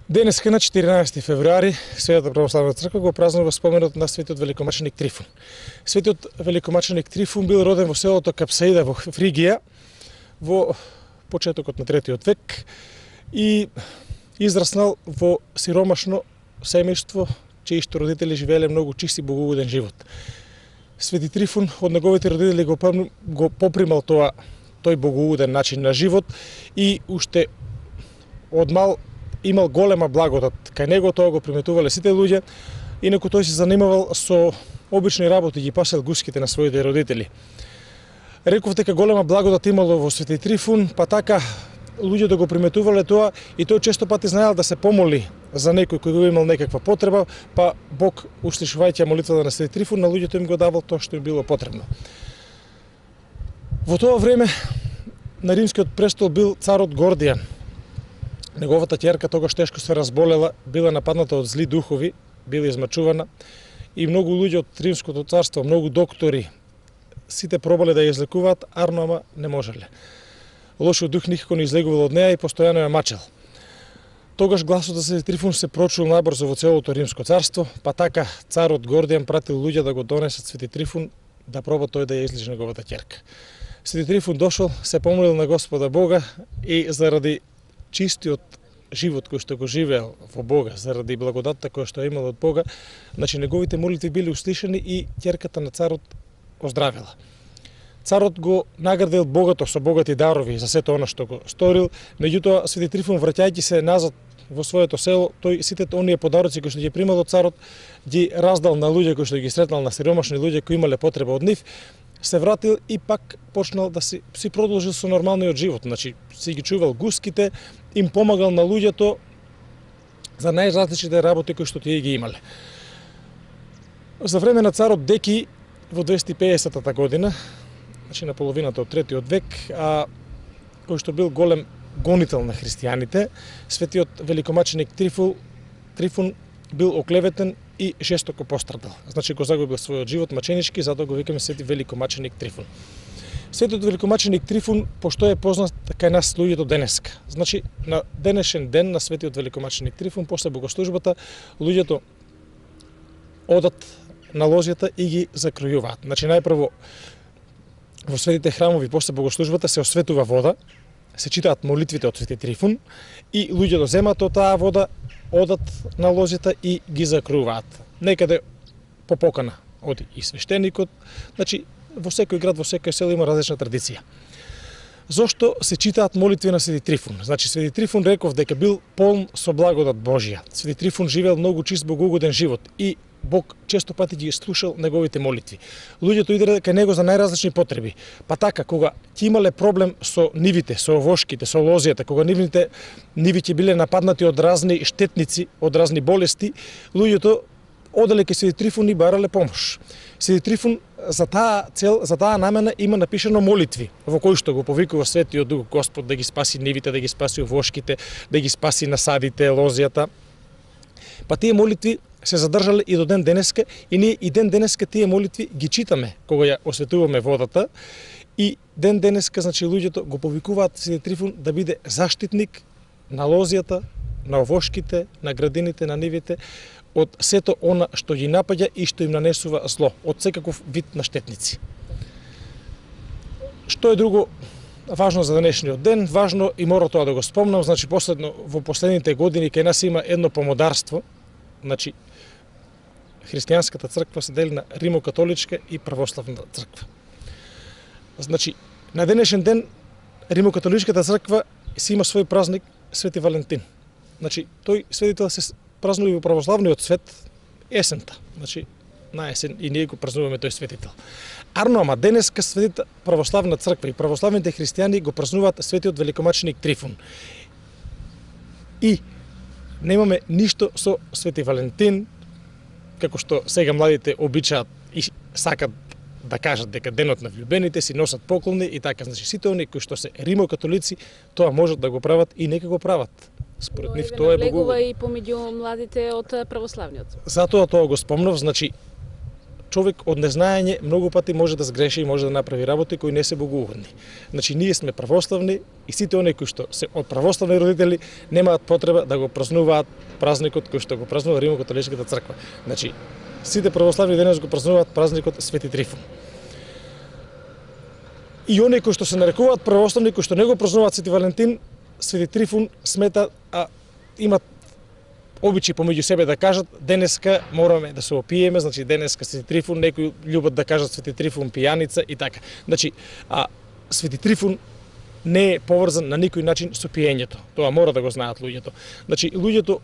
Денеска на 14 февруари Светата православна црква го празнува споменот на светиот великомаченик Трифун. Светиот великомаченик Трифун бил роден во селото Капсаида во Фригија во почетокот на 3 век и израснал во сиромашно семејство, чиишто родители живееле многу чист и богоугоден живот. Свети Трифун од неговите родители го попримал тој богоугоден начин на живот и уште од мал имал голема благодат. Кај него тоа го приметувале сите луѓе, инаку тој се занимавал со обични работи, ги пасел гуските на своите родители. Реков дека голема благодат имало во Свети Трифун, па така луѓето го приметувале тоа и тој често пати знаел да се помоли за некој кој го имал некаква потреба, па Бог, услишувајќи молитвата на Свети Трифун, на луѓето им го давал тоа што им било потребно. Во тоа време на римскиот престол бил царот Гордијан. Неговата ќерка тогаш тешко се разболела, била нападната од зли духови, била измачувана и многу луѓе од Римското царство, многу доктори, сите пробале да ја излекуваат, ама не можеле. Лошиот дух никако не излегувал од неа и постојано ја мачел. Тогаш гласот за Свети Трифун се прочул набрзо во целото Римско царство, па така царот Гордијан пратил луѓе да го донесат Свети Трифун да проба тој да ја излечи неговата ќерка. Свети Трифун дошол, се помолил на Господа Бога и заради чистиот живот кој што го живеел во Бога, заради благодатта која што имал од Бога, значи неговите молитви били услишани и ќерката на царот оздравела. Царот го наградил богато со богати дарови за сето она што го сторил, меѓутоа Свети Трифун враќајќи се назад во своето село, тој сите оние подароци кои што ги примал од царот ги раздал на луѓе кои што ги сретнал, на сиромашни луѓе кои имале потреба од нив, се вратил и пак почнал да си продолжил со нормалниот живот. Значи, си ги чувал гуските, им помагал на луѓето за најразличните работи кои што тие ги имале. За време на царот Деки во 250-та година, значи на половината од 3 век, кој што бил голем гонител на христијаните, светиот великомаченик Трифун бил оклеветен и жестоко пострадал. Значи го загубил својот живот маченички, затоа го викаме Свети великомаченик Трифун. Светиот великомаченик Трифун, пошто е познат кај нас луѓето денеска. Значи на денешен ден на Светиот великомаченик Трифун, после богослужбата, луѓето одат на лозјата и ги закројуваат. Значи најпрво во светите храмови после богослужбата се осветува вода, се читаат молитвите од Свети Трифун и луѓето земат од таа вода, одат на лозјата и ги закруваат. Некаде по покана оди и свештеникот, значи во секој град, во секој село има различна традиција. Зошто се читаат молитви на Свети Трифун? Значи Свети Трифун реков дека бил полн со благодат Божја. Свети Трифун живеел многу чист богоугоден живот и Бог често пати ги слушал неговите молитви. Луѓето иделе кај него за најразлични потреби. Па така, кога ќе имале проблем со нивите, со овошките, со лозијата, кога ниви ќе биле нападнати од разни штетници, од разни болести, луѓето оделе кај Свети Трифун и барале помош. Свети Трифун за таа цел, за таа намена има напишано молитви, во кои што го повикува Светиот Дух Господ да ги спаси нивите, да ги спаси овошките, да ги спаси насадите, лозијата. Па тие молитви се задржале и до ден денеска и ние и ден денеска тие молитви ги читаме кога ја осветуваме водата и ден денеска, значи луѓето го повикуваат Свети Трифун да биде заштитник на лозијата, на овошките, на градините, на нивите, од сето она што ги напаѓа и што им нанесува зло, од секаков вид на штетници. Што е друго важно за денешниот ден? Важно и мора тоа да го спомнам, значи во последните години кај нас има едно помодарство, значи христијанската црква се дели на римокатоличка и православна црква. Значи, на денешен ден римокатоличката црква си има свој празник Свети Валентин. Значи, тој светител се празнува и во православниот свет есента. Значи, на есен и ние го празнуваме тој светител. Ама денеска Светита православна црква и православните христијани го празнуваат Светиот великомаченик Трифун. И немаме ништо со Свети Валентин, како што сега младите обичаат и сакат да кажат дека денот на влюбените си носат поклони и така. Значи сите оние кои што се римокатолици, тоа можат да го прават и нека го прават. Според нив тоа е богоугодно. И помеѓу младите од православниот. Затоа тоа го спомнав, значи човек од незнаење многу пати може да сгреши и може да направи работи кои не се богоугодни. Значи ние сме православни и сите оние кои што се од православни родители немаат потреба да го празнуваат празникот кој што го празнува Римокатоличката црква. Значи сите православни денес го празнуваат празникот Свети Трифун. И оние кои што се нарекуваат православни, кои што не го празнуваат Свети Валентин, Свети Трифун смета, имат обичај помеѓу себе да кажат денеска мораме да се опиеме, значи денеска Свети Трифун, некои љубат да кажат Свети Трифун пијаница и така. Значи, Свети Трифун не е поврзан на никој начин со пиењето. Тоа мора да го знаат луѓето. Значи, луѓето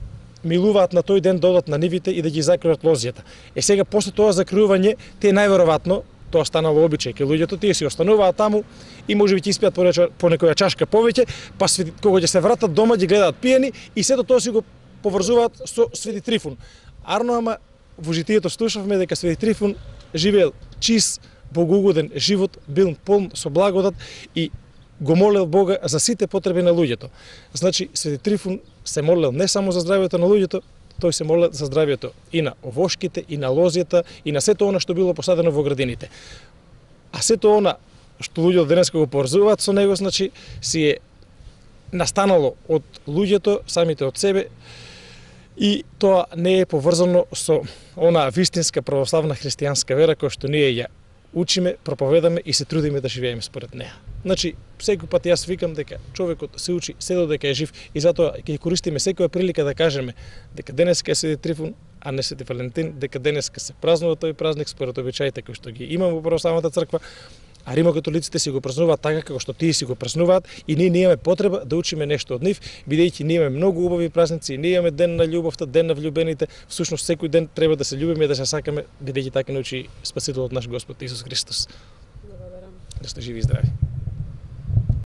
милуваат на тој ден да одат на нивите и да ги закријат лозијата. Сега после тоа закриување, те најверојатно тоа станало обичај кај луѓето, тие си остануваат таму и можеби ќе испијат по некоја чашка повеќе, па кога ќе се вратат дома ги гледаат пиени и сето тоа си го поврзуваат со Свети Трифун. Арно, ама во житието слушавме дека Свети Трифун живеел чист, богоугоден живот, бил полн со благодат и го молел Бога за сите потреби на луѓето. Значи, Свети Трифун се молел не само за здравието на луѓето, тој се молел за здравието и на овошките, и на лозијата, и на сето она што било посадено во градините. А сето она што луѓето денеска го поврзуваат со него, значи, си е настанало од луѓето, самите од себе, и тоа не е поврзано со она вистинска православна христијанска вера која што ние ја учиме, проповедаме и се трудиме да живееме според неа. Значи, секој пат јас викам дека човекот се учи се додека е жив и затоа ќе користиме секоја прилика да кажеме дека денеска е Свети Трифун, а не Свети Валентин, дека денеска се празнува тој празник според обичаите кои што ги имаме во православната црква, а римокатолиците си го празнуваат така како што тие си го празнуваат и ние немаме потреба да учиме нешто од нив, бидејќи ние имаме многу убави празници, ние имаме ден на љубовта, ден на влюбените, всушност секој ден треба да се љубиме и да се сакаме, бидејќи така научи Спасителот наш Господ Исус Христос. Благодарам. Да сте живи и здрави.